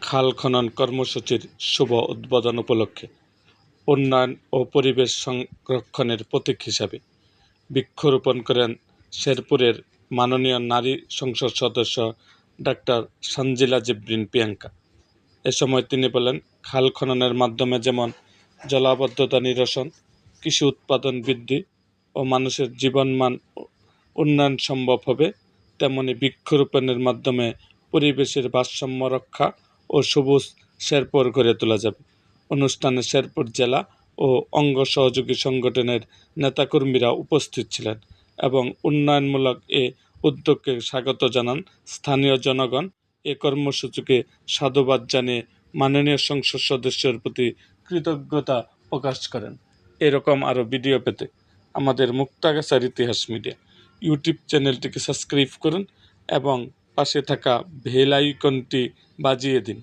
খাল খনন কর্মসূচির শুভ উদ্বোধন উপলক্ষে উন্নয়ন ও পরিবেশ সংরক্ষণের প্রতীক হিসাবে বৃক্ষরোপণ করেন শেরপুরের মাননীয় নারী সংসদ সদস্য ডাক্তার সানজিলা জিবরিন প্রিয়াঙ্কা। এ সময় তিনি বলেন, খাল খননের মাধ্যমে যেমন জলাবদ্ধতা নিরসন, কৃষি উৎপাদন বৃদ্ধি ও মানুষের জীবনমান উন্নয়ন সম্ভব হবে, তেমনি বৃক্ষরোপণের মাধ্যমে পরিবেশের ভারসাম্য রক্ষা ও সবুজ শেরপুর গড়ে তোলা যাবে। অনুষ্ঠানে শেরপুর জেলা ও অঙ্গ সহযোগী সংগঠনের নেতাকর্মীরা উপস্থিত ছিলেন এবং উন্নয়নমূলক এ উদ্যোগকে স্বাগত জানান। স্থানীয় জনগণ এ কর্মসূচিকে সাধুবাদ জানিয়ে মাননীয় সংসদ সদস্যের প্রতি কৃতজ্ঞতা প্রকাশ করেন। এরকম আরও ভিডিও পেতে আমাদের মুক্তাগাছার ইতিহাস মিডিয়া ইউটিউব চ্যানেলটিকে সাবস্ক্রাইব করুন এবং পাশে থাকা বেল আইকনটি বাজিয়ে দিন।